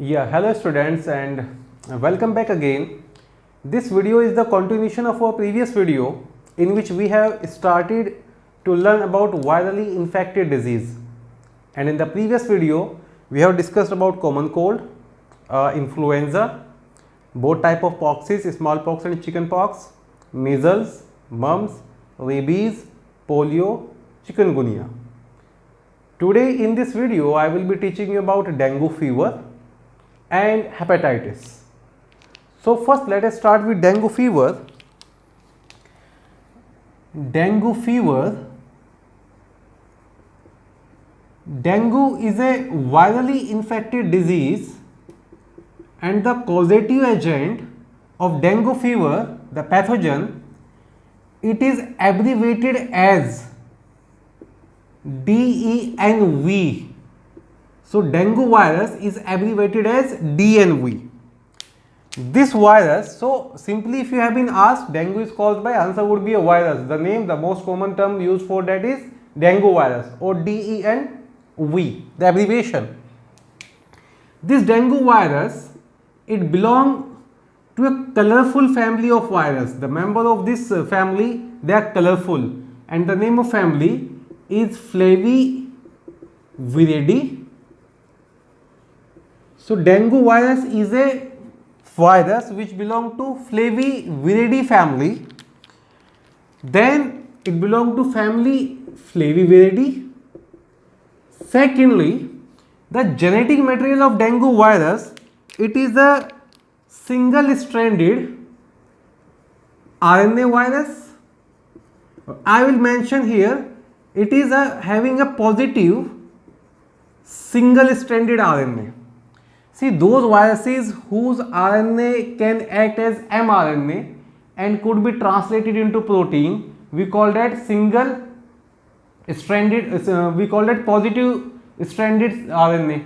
Yeah, hello students and welcome back again. This video is the continuation of our previous video in which we have started to learn about virally infected disease. And in the previous video, we have discussed about common cold, influenza, both type of poxes, smallpox and chickenpox, measles, mumps, rabies, polio, chikungunya. Today in this video, I will be teaching you about dengue fever and hepatitis. So first let us start with dengue fever. Dengue fever. Dengue is a virally infected disease and the causative agent of dengue fever, the pathogen, it is abbreviated as DENV. So dengue virus is abbreviated as DNV. This virus, so simply if you have been asked dengue is caused by, answer would be a virus. The name, the most common term used for that is dengue virus or DENV, the abbreviation. This dengue virus, it belongs to a colorful family of virus. The member of this family, they are colorful and the name of family is Flaviviridae. So dengue virus is a virus which belongs to Flaviviridae family. Then it belongs to family Flaviviridae. Secondly, the genetic material of dengue virus, it is a single-stranded RNA virus. I will mention here, it is having a positive single-stranded RNA. See, those viruses whose RNA can act as mRNA and could be translated into protein, we call that single stranded, we call that positive stranded RNA.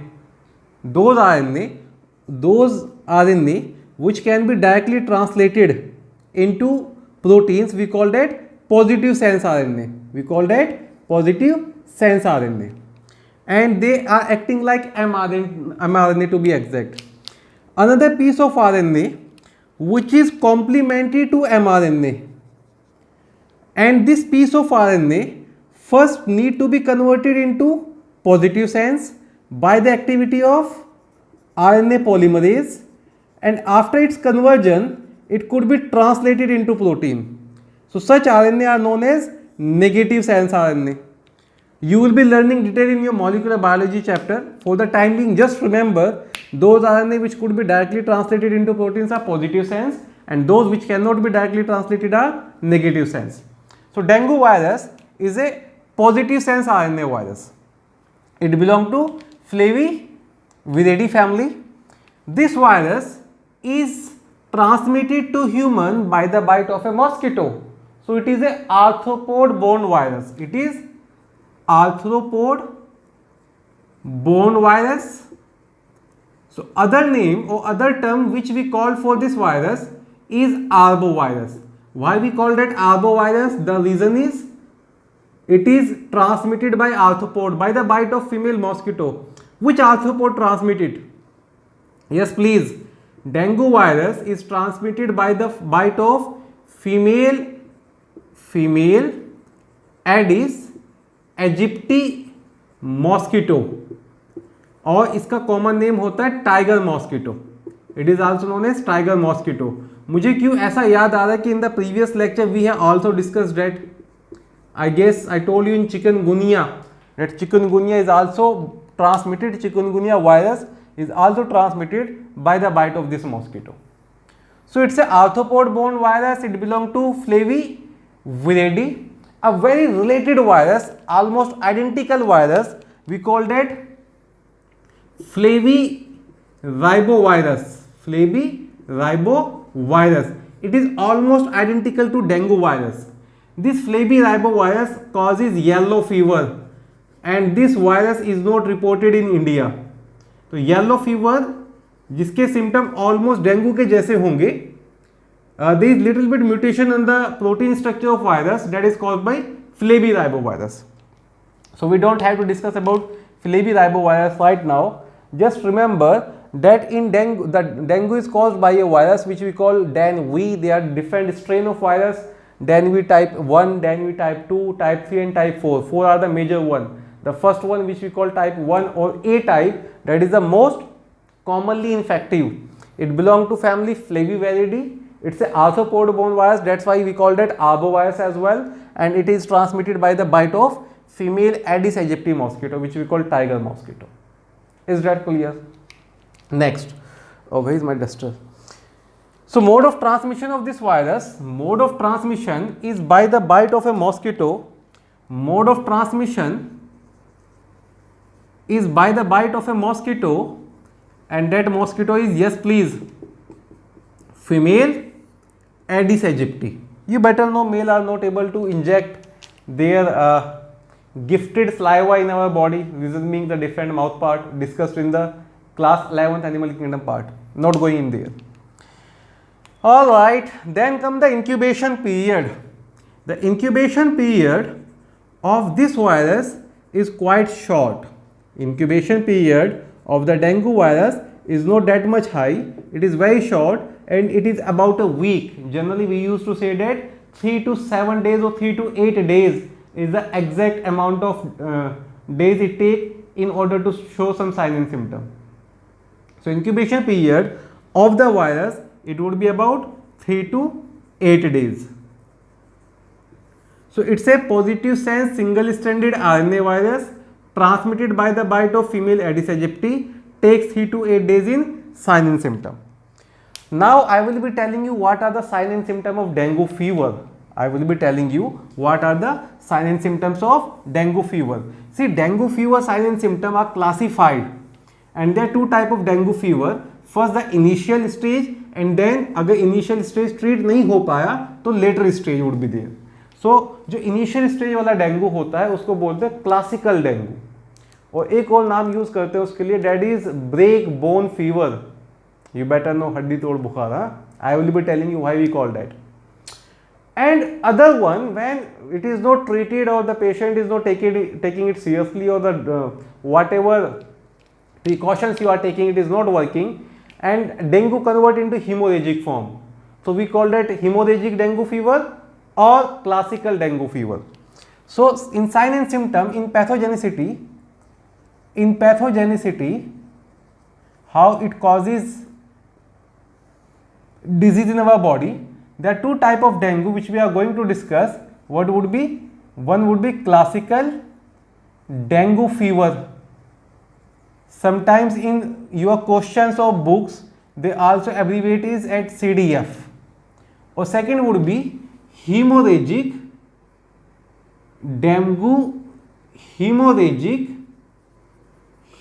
Those RNA which can be directly translated into proteins, we call that positive sense RNA. We call that positive sense RNA. And they are acting like mRNA to be exact. Another piece of RNA which is complementary to mRNA, and this piece of RNA first need to be converted into positive sense by the activity of RNA polymerase, and after its conversion it could be translated into protein. So such RNA are known as negative sense RNA. You will be learning detail in your molecular biology chapter. For the time being, just remember those RNA which could be directly translated into proteins are positive sense and those which cannot be directly translated are negative sense. So dengue virus is a positive sense RNA virus. It belongs to Flaviviridae family. This virus is transmitted to human by the bite of a mosquito. So it is a arthropod borne virus. It is arthropod borne virus. So other name or other term which we call for this virus is arbovirus. Why we call that arbovirus? The reason is it is transmitted by arthropod, by the bite of female mosquito. Which arthropod transmitted? Yes, please. Dengue virus is transmitted by the bite of female Aedes aegypti mosquito, और इसका common name होता है tiger mosquito. It is also known as tiger mosquito. मुझे क्यों ऐसा याद आ रहा है कि in the previous lecture we have also discussed that. I guess I told you in chikungunya that chikungunya is also transmitted, chikungunya virus is also transmitted by the bite of this mosquito. So it's a arthropod borne virus. It belongs to Flaviviridae, a very related virus, almost identical virus. We call that flaviribovirus. Flaviribovirus. It is almost identical to dengue virus. This flaviribovirus causes yellow fever and this virus is not reported in India. तो yellow fever जिसके symptom almost dengue के जैसे होंगे, there is little bit mutation in the protein structure of virus that is caused by flaviribovirus. So we don't have to discuss about flaviribovirus right now. Just remember that in dengue, the dengue is caused by a virus which we call dengue. There are different strain of virus, dengue type 1, dengue type 2, type 3 and type 4. 4 are the major one. The first one which we call type 1 or A type, that is the most commonly infective. It belongs to family Flaviviridae. It's a arthropod-borne virus, that's why we call that arbovirus as well, and it is transmitted by the bite of female Aedes aegypti mosquito, which we call tiger mosquito. Is that clear? Next, oh, where is my duster? So mode of transmission of this virus, mode of transmission is by the bite of a mosquito. Mode of transmission is by the bite of a mosquito, and that mosquito is, yes please, female Aedes aegypti. You better know male are not able to inject their gifted saliva in our body, reason being the different mouth part discussed in the class 11th animal kingdom part, not going in there. Alright, then come the incubation period. The incubation period of this virus is quite short. Incubation period of the dengue virus is not that much high, it is very short, and it is about a week. Generally we used to say that 3 to 7 days or 3 to 8 days is the exact amount of days it takes in order to show some sign and symptom. So incubation period of the virus, it would be about 3 to 8 days. So it's a positive sense single-stranded RNA virus transmitted by the bite of female Aedes aegypti, takes 3 to 8 days in sign and symptom. Now I will be telling you what are the sign and symptom of dengue fever. I will be telling you what are the sign and symptoms of dengue fever. See, dengue fever sign and symptom are classified, and there are two type of dengue fever. First the initial stage, and then अगर initial stage treat नहीं हो पाया तो later stage would be there. So जो initial stage वाला dengue होता है उसको बोलते हैं क्लासिकल डेंगू, और एक और नाम यूज करते हैं उसके लिए, that is break bone fever. You better know हड्डी तोड़ बुखार. I will be telling you why we call that. And other one, when it is not treated or the patient is not taking it seriously, or the whatever precautions you are taking, it is not working, and dengue convert into hemorrhagic form. So we call that hemorrhagic dengue fever or classical dengue fever. So in sign and symptom, in pathogenicity, how it causes disease in our body, there are two type of dengue which we are going to discuss. What would be? One would be classical dengue fever. Sometimes in your questions of books they also abbreviate it as CDF. Or second would be hemorrhagic dengue,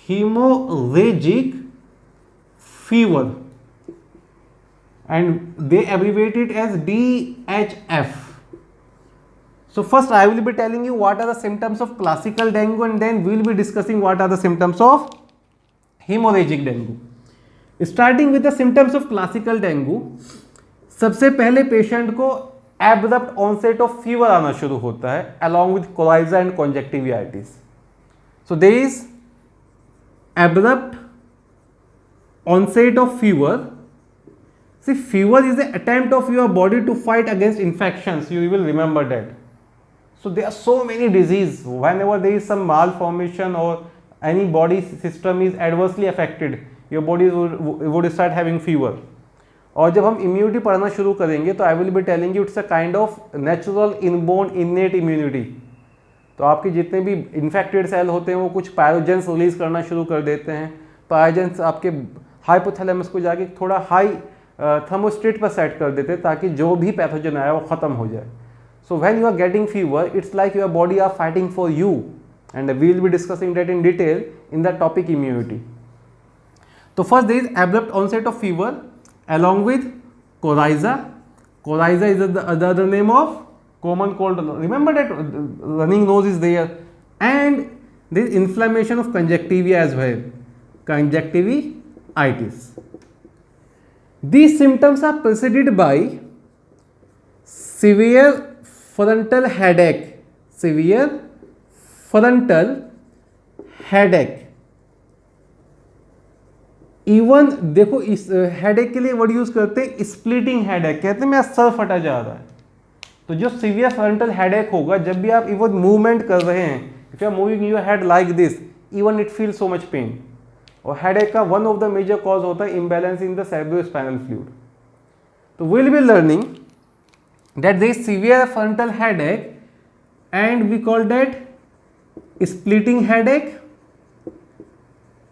hemorrhagic fever, and they abbreviate it as DHF. So first I will be telling you what are the symptoms of classical dengue, and then we will be discussing what are the symptoms of hemorrhagic dengue. Starting with the symptoms of classical dengue, सबसे पहले patient को abrupt onset of fever आना शुरू होता है along with coryza and conjunctivitis. So there is abrupt onset of fever. See, fever is the attempt of your body to fight against infections. You will remember that. So there are so many diseases. Whenever there is some malformation or any body system is adversely affected, your body would start having fever. और जब हम immunity पढ़ना शुरू करेंगे तो I will be telling you it's a kind of natural inborn innate immunity. तो आपके जितने भी इन्फेक्टेड सेल होते हैं वो कुछ पैरोजेंस रिलीज करना शुरू कर देते हैं. पैरोजेंस आपके हाइपोथैलेमस को जाके थोड़ा हाई थर्मोस्टेट पर सेट कर देते हैं ताकि जो भी पैथोजन आया वो ख़त्म हो जाए. So when you are getting fever, it's like your body are fighting for you, and we will be discussing that in detail in the topic immunity. तो first there is abrupt onset of fever along with coryza. Coryza is the other name of common cold. Remember that running nose is there, and there is inflammation of conjunctiva as well, conjunctivitis. These symptoms are preceded by severe frontal headache, severe frontal headache, even देखो इस headache के लिए word use करते हैं splitting headache, कहते हैं मेरा sir फटा जा रहा है। तो जो सीवियर फ्रंटल हेडेक होगा जब भी आप इवन मूवमेंट कर रहे हैं, if you are moving your head like this, even it feel so much pain. और हेडेक का one of the major cause होता है imbalance in the cerebrospinal fluid. तो will be learning that there is severe frontal headache and we call that splitting headache,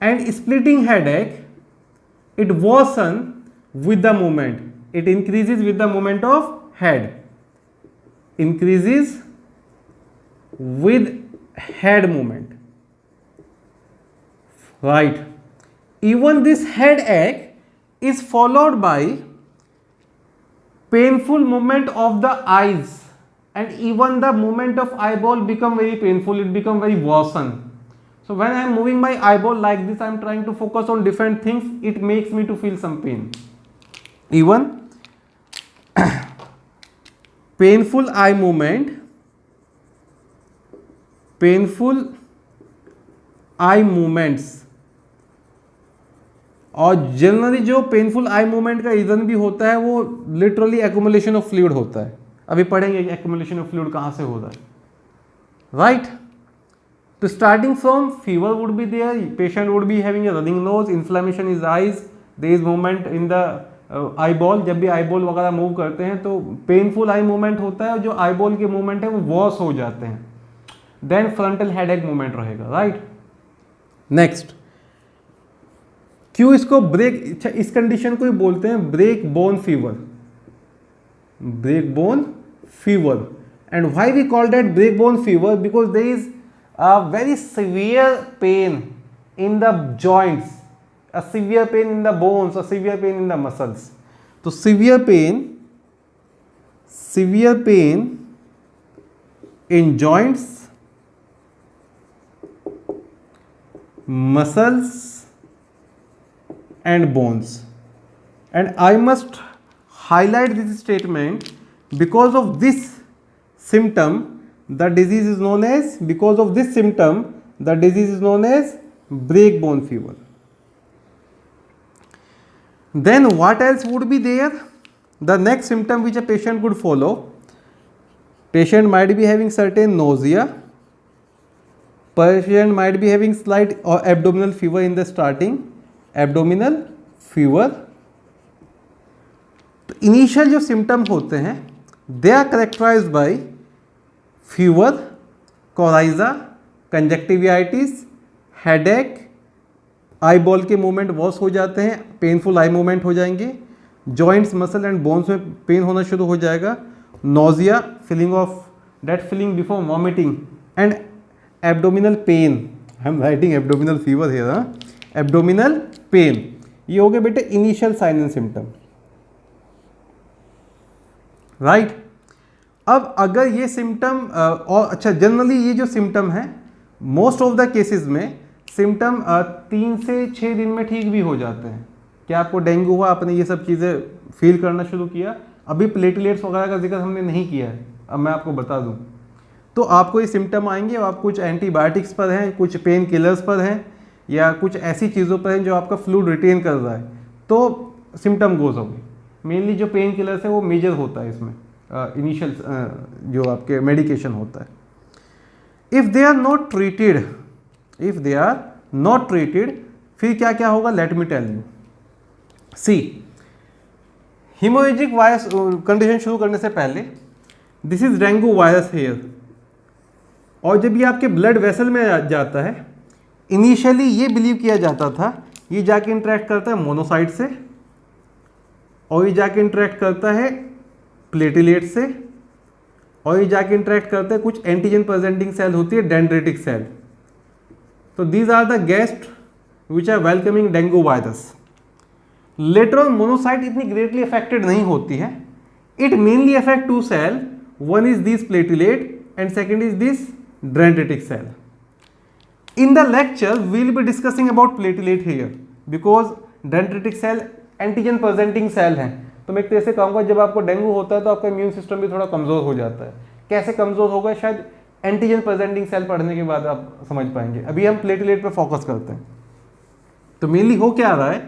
and splitting headache it worsen with the movement, it increases with the movement of head, increases with head movement, right? Even this headache is followed by painful movement of the eyes, and even the movement of eyeball become very painful, it become very worsen. So when I am moving my eyeball like this, I am trying to focus on different things, it makes me to feel some pain. Even painful eye movement, painful eye movements, और generally जो painful eye movement का reason भी होता है वो literally accumulation of fluid होता है। अभी पढ़ेंगे एक्यूमुलेशन ऑफ फ्लूइड कहाँ से होता है, राइट? तो starting from fever would be there, patient would be having a running nose, inflammation is eyes, there is movement in the eye ball, जब भी आई बॉल वगैरह मूव करते हैं तो पेनफुल आई मूवमेंट होता है, जो आई बॉल के मूवमेंट है वो वॉश हो जाते हैं, देन फ्रंटल हेडेक मूवमेंट रहेगा, राइट? नेक्स्ट, क्यों इसको ब्रेक, इस कंडीशन को ही बोलते हैं break bone fever, break bone fever. And why we call that break bone fever? Because there is a very severe pain in the joints, a severe pain in the bones, a severe pain in the muscles. तो severe pain in joints, muscles and bones. And I must highlight this statement, because of this symptom the disease is known as, because of this symptom the disease is known as break bone fever. Then what else would be there? The next symptom which a patient could follow, patient might be having certain nausea, patient might be having slight or abdominal fever in the starting, abdominal fever. तो initial जो symptom होते हैं they are characterized by fever, coryza, conjunctivitis, headache, eye ball के movement wash हो जाते हैं, painful eye movement हो जाएंगे, जॉइंट्स, मसल एंड बोन्स में पेन होना शुरू हो जाएगा, nausea, feeling of that feeling before vomiting, and abdominal pain. I am writing abdominal fever here, abdominal pain. ये हो गए बेटे initial sign and symptom, right? अब अगर ये सिम्टम और अच्छा, जनरली ये जो सिम्टम है मोस्ट ऑफ द केसेस में सिम्टम 3 से 6 दिन में ठीक भी हो जाते हैं। क्या आपको डेंगू हुआ, आपने ये सब चीज़ें फील करना शुरू किया, अभी प्लेटलेट्स वगैरह का जिक्र हमने नहीं किया है, अब मैं आपको बता दूं, तो आपको ये सिम्टम आएंगे और आप कुछ एंटीबायोटिक्स पर हैं, कुछ पेन किलर्स पर हैं, या कुछ ऐसी चीज़ों पर हैं जो आपका फ्लूइड रिटेन कर रहा है, तो सिम्टम गोज होंगे। मेनली जो पेन किलर्स है वो मेजर होता है इसमें, इनिशियल जो आपके मेडिकेशन होता है। If they are not treated, if they are not treated, फिर क्या क्या होगा, let me tell you. See, haemorrhagic virus condition शुरू करने से पहले, this is dengue virus here, और जब ये आपके ब्लड वेसल में जाता है, इनिशियली ये बिलीव किया जाता था ये जाके इंटरेक्ट करता है मोनोसाइट से, और ये जाके इंटरेक्ट करता है प्लेटलेट से, और ये जाके इंटरेक्ट करता है कुछ एंटीजन प्रेजेंटिंग सेल होती है डेंड्रिटिक सेल। तो these are the guest which are welcoming dengue virus. Later on monocyte इतनी ग्रेटली अफेक्टेड नहीं होती है, it mainly affect 2 cell, one is this platelet and second is this dendritic cell. In the lecture we will be discussing about platelet here because dendritic cell antigen presenting cell है। तो मैं एक तरह से कहूँगा जब आपको डेंगू होता है तो आपका इम्यून सिस्टम भी थोड़ा कमज़ोर हो जाता है। कैसे कमज़ोर होगा, शायद एंटीजन प्रेजेंटिंग सेल पढ़ने के बाद आप समझ पाएंगे, अभी हम प्लेटलेट पर फोकस करते हैं। तो मेनली हो क्या रहा है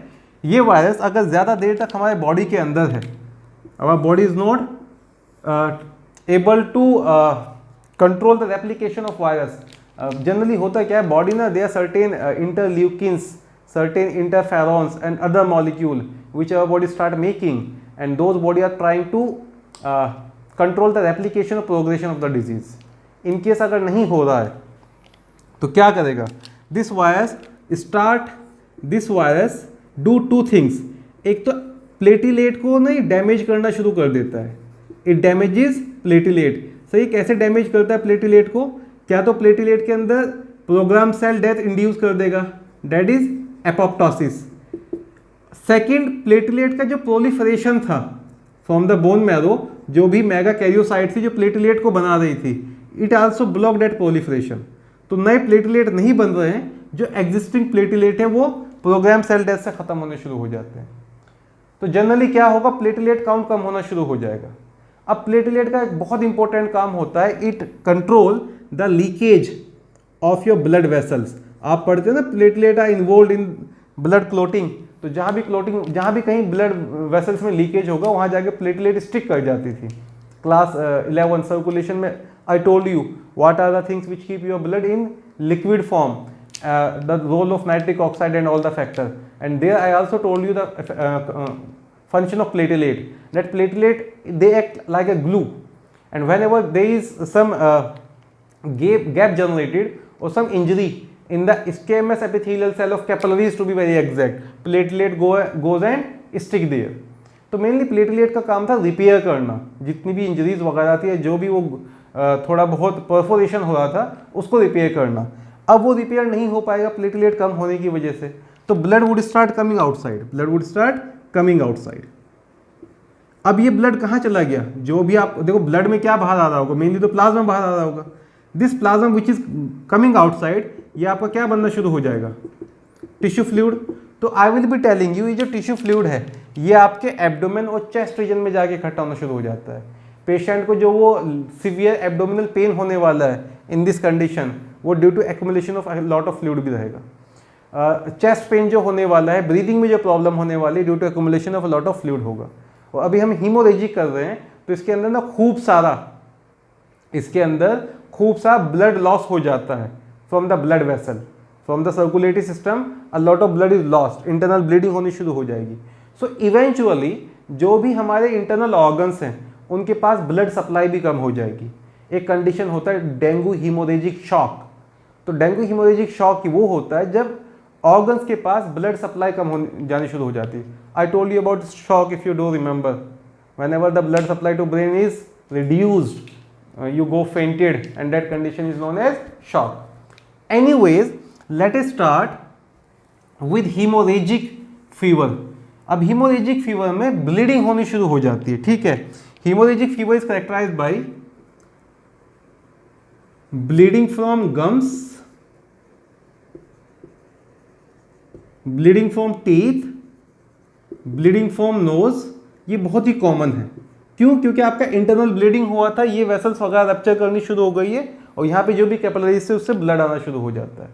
ये वायरस अगर ज़्यादा देर तक हमारे बॉडी के अंदर है, our body is not able to control the replication of virus. Generally होता क्या है, बॉडी ना, they are certain interleukins, certain interferons and other molecule which our body start making, and those body are trying to control the replication or progression of the disease. in case अगर नहीं हो रहा है तो क्या करेगा, this virus do two things. एक तो प्लेटिलेट को नहीं डैमेज करना शुरू कर देता है, इट डैमेजेस प्लेटिलेट। सही, कैसे डैमेज करता है प्लेटिलेट को, क्या तो प्लेटिलेट के अंदर प्रोग्राम सेल डेथ इंड्यूस कर देगा, that is apoptosis. Second, platelet का जो प्रोलिफरेशन था फ्रॉम द बोन मैरो, जो भी मेगा कैरियोसाइट थी जो प्लेटलेट को बना रही थी, it also block that proliferation. तो नए प्लेटलेट नहीं बन रहे हैं, जो एग्जिस्टिंग प्लेटलेट है वो प्रोग्राम सेल डेथ से खत्म होने शुरू हो जाते हैं। तो जनरली क्या होगा, प्लेटलेट काउंट कम होना शुरू हो जाएगा। अब प्लेटलेट का एक बहुत इंपॉर्टेंट काम होता है, it control the leakage of your blood vessels. आप पढ़ते हैं ना, platelet are involve in blood clotting, तो जहाँ भी कहीं ब्लड वेसल्स में लीकेज होगा वहाँ जाके प्लेटलेट स्टिक कर जाती थी। क्लास 11 सर्कुलेशन में I told you what are the things which keep your blood in liquid form, the role of nitric oxide and all the factor, and there I also told you the function of platelet, that platelet they act like a glue, and whenever there is some gap generated or some injury in the squamous epithelial cell of capillaries to be very exact, platelet goes and stick there. तो mainly platelet का काम था repair करना, जितनी भी injuries वगैरह थी, जो भी वो थोड़ा बहुत परफोरेशन हो रहा था उसको रिपेयर करना। अब वो रिपेयर नहीं हो पाएगा प्लेटलेट कम होने की वजह से, तो blood would start coming outside. अब ये ब्लड कहाँ चला गया, जो भी आप देखो ब्लड में क्या बाहर आ रहा होगा, मेनली तो प्लाज्मा बाहर आ रहा होगा। This plasma which is coming outside, ये आपका क्या बनना शुरू हो जाएगा, टिश्यू फ्लूइड। तो I will be telling you, ये जो टिश्यू फ्लूइड है ये आपके एब्डोमेन और चेस्ट रीजन में जाके इकट्ठा होना शुरू हो जाता है। पेशेंट को जो वो सीवियर एब्डोमिनल पेन होने वाला है इन दिस कंडीशन, वो due to accumulation of lot of fluid भी रहेगा। चेस्ट पेन जो होने वाला है, ब्रीदिंग में जो प्रॉब्लम होने वाली है, due to accumulation of lot of fluid होगा। और अभी हम हीमोरेजिक कर रहे हैं तो इसके अंदर ना खूब सारा ब्लड लॉस हो जाता है from the blood vessel, from the circulatory system a lot of blood is lost, internal bleeding होनी शुरू हो जाएगी। सो इवेंचुअली जो भी हमारे इंटरनल ऑर्गन्स हैं उनके पास ब्लड सप्लाई भी कम हो जाएगी। एक कंडीशन होता है डेंगू हीमोरेजिक शॉक। तो डेंगू हीमोरेजिक शॉक वो होता है जब ऑर्गन्स के पास ब्लड सप्लाई कम होने जानी शुरू हो जाती है। I told you about shock if you don't remember, whenever the blood supply to brain is reduced you go fainted, and that condition is known as shock. Anyways, let us start with hemorrhagic fever. अब hemorrhagic fever में bleeding होनी शुरू हो जाती है, ठीक है। hemorrhagic fever is characterized by bleeding from gums, bleeding from teeth, bleeding from nose। ये बहुत ही कॉमन है। क्यों? क्योंकि आपका इंटरनल ब्लीडिंग हुआ था, ये वेसल्स वगैरह रप्चर करनी शुरू हो गई है और यहाँ पे जो भी कैपिलरीज से उससे ब्लड आना शुरू हो जाता है।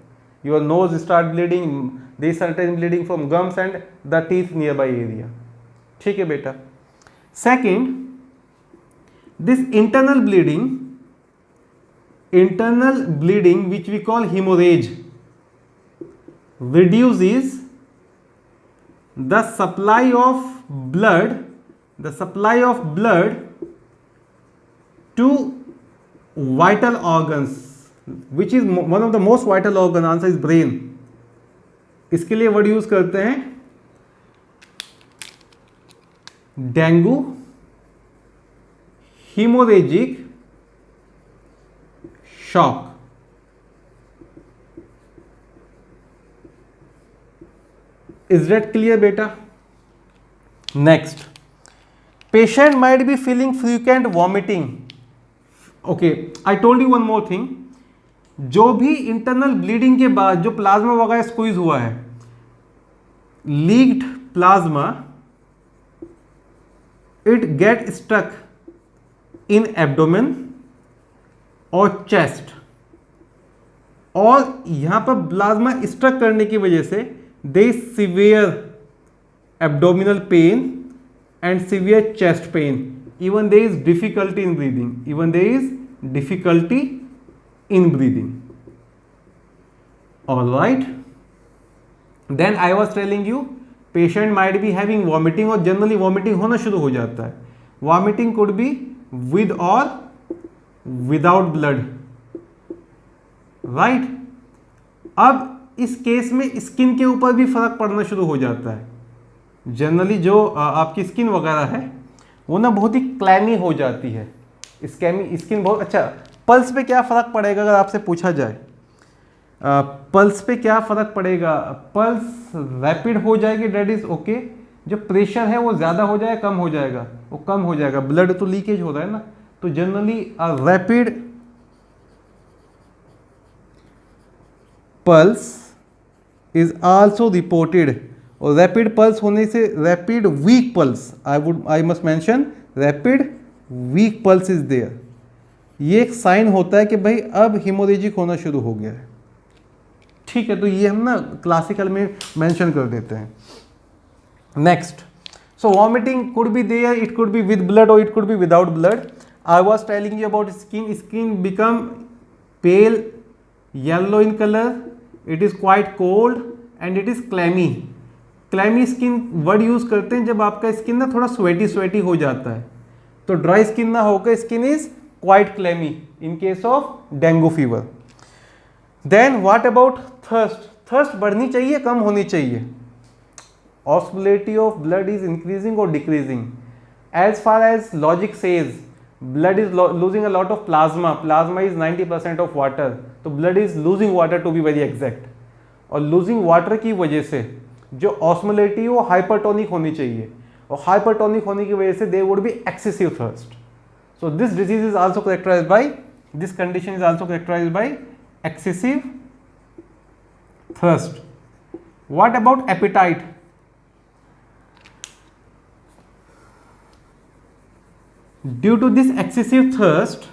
Your nose start bleeding, there certain bleeding from gums and the teeth nearby area, ठीक है बेटा। Second, this internal bleeding which we call haemorrhage reduces the supply of blood to vital organs, which is one of the most vital organ. Answer is brain. इसके लिए word use करते हैं dengue haemorrhagic shock. Is that clear beta? Next, patient might be feeling frequent vomiting. Okay, I told you one more thing. जो भी internal bleeding के बाद जो plasma वगैरह स्क्वीज हुआ है, leaked plasma, it get stuck in abdomen और chest, और यहां पर प्लाज्मा स्टक करने की वजह से they severe abdominal pain and severe chest pain. Even there is difficulty in breathing. Even there is difficulty in breathing. All right. Then I was telling you, patient might be having vomiting, और generally vomiting होना शुरू हो जाता है. Vomiting could be with or without blood. Right. अब इस case में skin के ऊपर भी फर्क पड़ना शुरू हो जाता है. जनरली जो आपकी स्किन वगैरह है वो ना बहुत ही क्लैमी हो जाती है. स्किन बहुत अच्छा. पल्स पे क्या फ़र्क पड़ेगा अगर आपसे पूछा जाए, पल्स पे क्या फ़र्क पड़ेगा? पल्स रैपिड हो जाएगी, डेट इज़ ओके. जो प्रेशर है वो ज़्यादा हो जाएगा, कम हो जाएगा? वो कम हो जाएगा. ब्लड तो लीकेज हो रहा है ना, तो generally rapid pulse is also reported. और रैपिड पल्स होने से rapid weak pulse, I must mention rapid weak pulse is there. ये एक साइन होता है कि भाई अब हिमोरेजिक होना शुरू हो गया है. ठीक है, तो ये हम ना क्लासिकल में मेंशन कर देते हैं. Next, so vomiting could be there, it could be with blood और it could be without blood. I was telling you about skin. Skin become pale yellow in colour, it is quite cold and it is clammy. Clammy skin word use करते हैं जब आपका skin ना थोड़ा sweaty हो जाता है. तो ड्राई स्किन ना होकर skin is quite clammy in case of dengue fever. Then what about thirst? Thirst बढ़नी चाहिए, कम होनी चाहिए? Osmolarity of blood is increasing और decreasing. As far as logic says, blood is losing a lot of plasma. Plasma is 90% of water. तो blood is losing water to be very exact. और losing water की वजह से जो osmolality वो hypertonic होनी चाहिए, और hypertonic होने की वजह से there would be excessive thirst. So this disease is also characterized by, this condition is also characterized by excessive thirst. What about appetite? Due to this excessive thirst,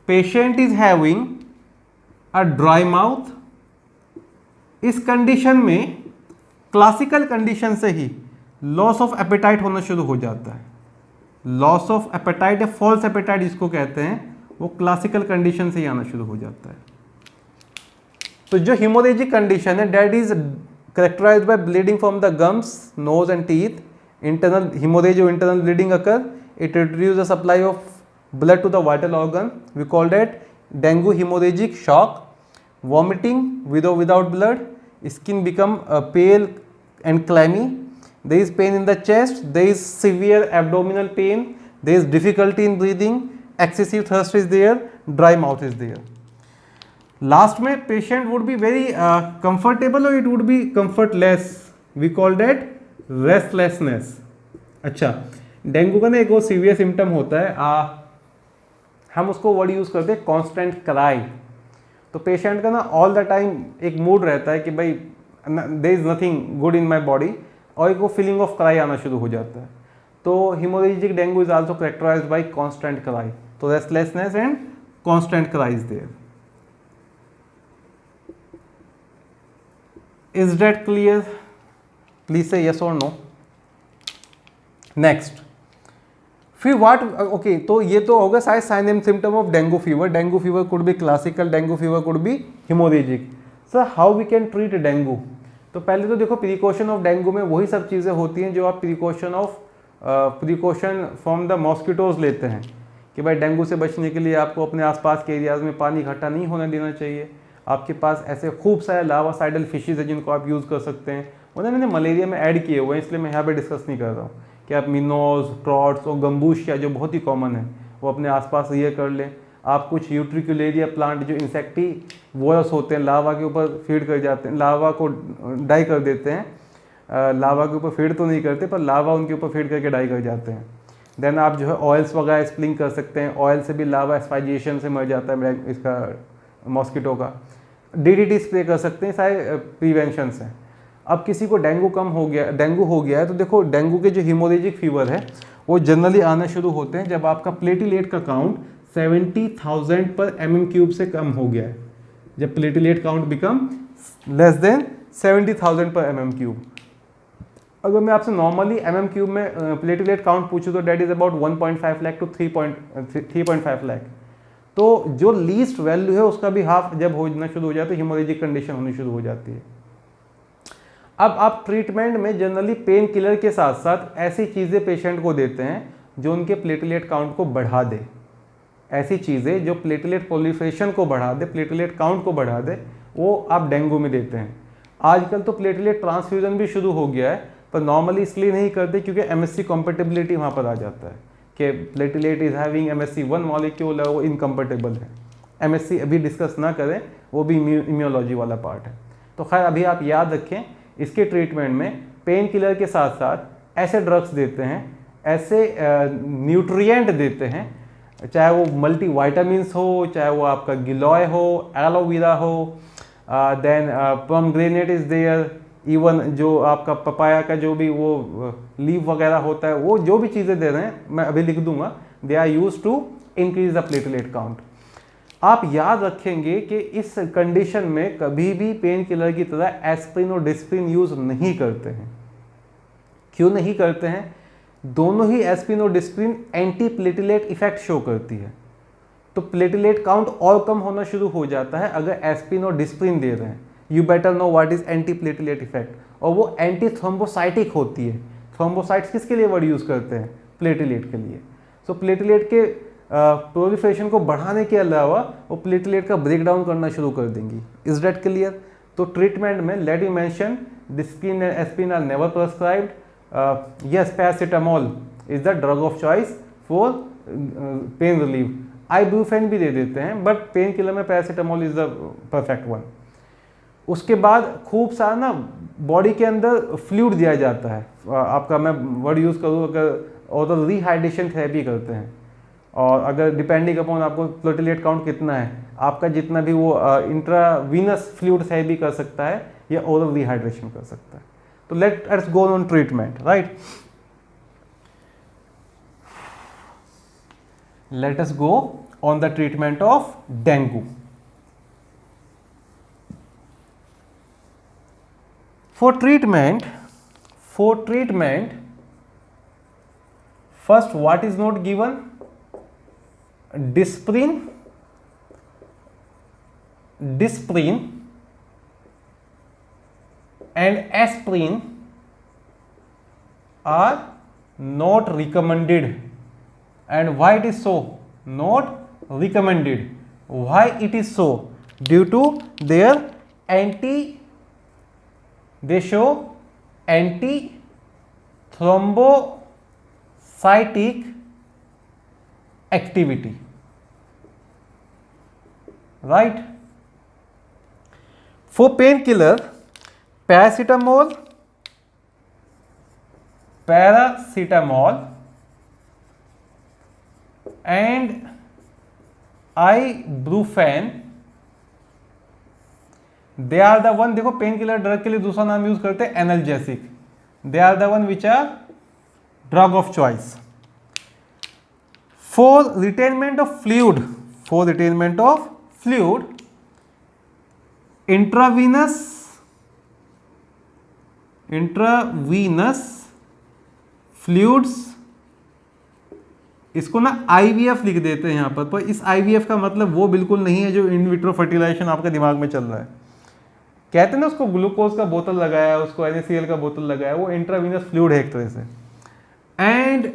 patient is having a dry mouth. इस condition में classical condition से ही loss of apatite होना शुरू हो जाता है. Loss of apatite या false apatite जिसको कहते हैं, वो क्लासिकल कंडीशन से ही आना शुरू हो जाता है. तो जो हिमोरेजिक कंडीशन है, that is characterized by bleeding from the gums, nose and teeth. Internal haemorrhage और internal bleeding occur. It reduces the supply of blood to the vital organ. We call that dengue hemorrhagic shock. Vomiting with or without blood. Skin become pale and clammy. There is pain in the chest. There is severe abdominal pain. There is difficulty in breathing. Excessive thirst is there. Dry mouth is there. Last में patient would be very comfortable or it would be comfortless. We call that restlessness. अच्छा, dengue का ना एक वो severe symptom होता है, हम उसको वर्ड यूज़ करते हैं कांस्टेंट क्राई. तो पेशेंट का ना ऑल द टाइम एक मूड रहता है कि भाई there is nothing good in my body, और एक वो फीलिंग ऑफ क्राई आना शुरू हो जाता है. तो haemorrhagic dengue is also characterized by constant cry. तो restlessness and constant cry is there. Is that clear? Please say yes और नो. नेक्स्ट, फिर व्हाट, ओके, तो ये तो होगा सारे sign and symptom of dengue fever. Dengue fever could be classical, dengue fever could be haemorrhagic. Sir how we can treat dengue? तो पहले तो देखो, प्रिकॉशन ऑफ डेंगू में वही सब चीज़ें होती हैं जो आप प्रिकॉशन फ्रॉम द मॉस्किटोज लेते हैं, कि भाई डेंगू से बचने के लिए आपको अपने आसपास के एरियाज़ में पानी इकट्ठा नहीं होने देना चाहिए. आपके पास ऐसे खूब सारे लावासाइडल फिशेज है जिनको आप यूज़ कर सकते हैं. उन्हें मैंने मलेरिया में ऐड किए हुए हैं, इसलिए मैं यहाँ पे डिस्कस नहीं कर रहा हूँ कि आप मिनोज, ट्रॉट्स और गम्बूशिया जो बहुत ही कॉमन है वो अपने आसपास ये कर लें. आप कुछ यूट्रिकुलेरिया प्लांट जो इंसेक्टिवोरस होते हैं, लावा के ऊपर फीड कर जाते हैं, लावा को डाई कर देते हैं. लावा के ऊपर फीड तो नहीं करते, पर लावा उनके ऊपर फीड करके डाई कर जाते हैं. देन आप जो है ऑयल्स वगैरह स्प्रिंग कर सकते हैं. ऑयल से भी लावा एस्पाइजेशन से मर जाता है इसका मॉस्किटो का. DDT स्प्रे कर सकते हैं. सारे प्रिवेंशंस हैं. अब किसी को डेंगू हो गया है, तो देखो डेंगू के जो हिमोरेजिक फीवर है वो जनरली आना शुरू होते हैं जब आपका प्लेटिलेट का काउंट 70,000 पर mm³ से कम हो गया है. जब platelet count become less than 70,000 पर mm³. अगर मैं आपसे नॉर्मली mm³ में प्लेटलेट काउंट पूछूँ तो that is about 1.5 lakh to 3.5 lakh. तो जो लीस्ट वैल्यू है उसका भी हाफ जब होना शुरू हो जाता है हीमोरेजिक कंडीशन होनी शुरू हो जाती है। अब आप ट्रीटमेंट में जनरली पेन किलर के साथ साथ ऐसी चीज़ें पेशेंट को देते हैं जो उनके प्लेटलेट काउंट को बढ़ा दे। ऐसी चीज़ें जो प्लेटलेट प्रोलिफरेशन को बढ़ा दे, प्लेटलेट काउंट को बढ़ा दे, वो आप डेंगू में देते हैं। आजकल तो प्लेटलेट ट्रांसफ्यूजन भी शुरू हो गया है, पर नॉर्मली इसलिए नहीं करते क्योंकि एमएससी कॉम्पेटिबिलिटी वहाँ पर आ जाता है कि platelet is having MSC1 molecule है, वो इनकम्पेटेबल है। MSC अभी डिस्कस ना करें, वो भी इम्यूनोलॉजी वाला पार्ट है। तो खैर अभी आप याद रखें, इसके ट्रीटमेंट में पेन किलर के साथ साथ ऐसे ड्रग्स देते हैं, ऐसे न्यूट्रिएंट देते हैं, चाहे वो मल्टी वाइटामिन्स हो, चाहे वो आपका गिलोय हो, एलोवेरा हो, then pomegranate is there, even जो आपका पपाया का जो भी वो लीव वगैरह होता है, वो जो भी चीज़ें दे रहे हैं मैं अभी लिख दूंगा, they are use to increase the platelet count. आप याद रखेंगे कि इस कंडीशन में कभी भी पेन किलर की तरह एस्प्रिन और डिस्प्रिन यूज नहीं करते हैं। क्यों नहीं करते हैं? दोनों ही एस्प्रिन और Disprin anti platelet effect show करती है, तो प्लेटलेट काउंट और कम होना शुरू हो जाता है अगर एस्प्रिन और डिस्प्रिन दे रहे हैं। You better know what is anti platelet effect, और वो एंटी थ्रोम्बोसाइटिक होती है। थ्रोम्बोसाइट्स किसके लिए वर्ड यूज करते हैं? प्लेटलेट के लिए। सो प्लेटलेट के प्रोलिफरेशन को बढ़ाने के अलावा वो प्लेटलेट का ब्रेकडाउन करना शुरू कर देंगी। Is that clear? तो ट्रीटमेंट में let me mention Disprin and aspirin are never prescribed. yes, paracetamol is the drug of choice for pain relief. ibuprofen भी दे देते हैं, बट पेन किलर में paracetamol is the perfect one. उसके बाद खूब सारा ना बॉडी के अंदर फ्लूइड दिया जाता है। आपका मैं वर्ड यूज़ करूँ, अगर और रिहाइड्रेशन थेरेपी करते हैं, और अगर डिपेंडिंग अपॉन आपको प्लेटलेट काउंट कितना है, आपका जितना भी वो इंट्रावीनस फ्लूइड थेरेपी कर सकता है या ओरल रिहाइड्रेशन कर सकता है। So let us go on treatment, right? Let us go on the treatment of dengue. For treatment, first what is not given? Disprin and aspirin are not recommended. And why it is so? Not recommended. Why it is so? Due to their they show anti-thrombocytic activity, right? For painkiller, paracetamol and ibuprofen, they are the one, देखो pain killer drug के लिए दूसरा नाम use करते हैं analgesic, they are the one which are drug of choice. For retainment of fluid, intravenous fluids, इसको ना IVF लिख देते हैं यहाँ पर इस IVF का मतलब वो बिल्कुल नहीं है जो इन विट्रो फर्टिलाइजेशन आपके दिमाग में चल रहा है। कहते हैं ना उसको ग्लूकोज का बोतल लगाया, उसको NaCl का बोतल लगाया, वो इंट्रावीनस फ्लूइड है एक तरह से। And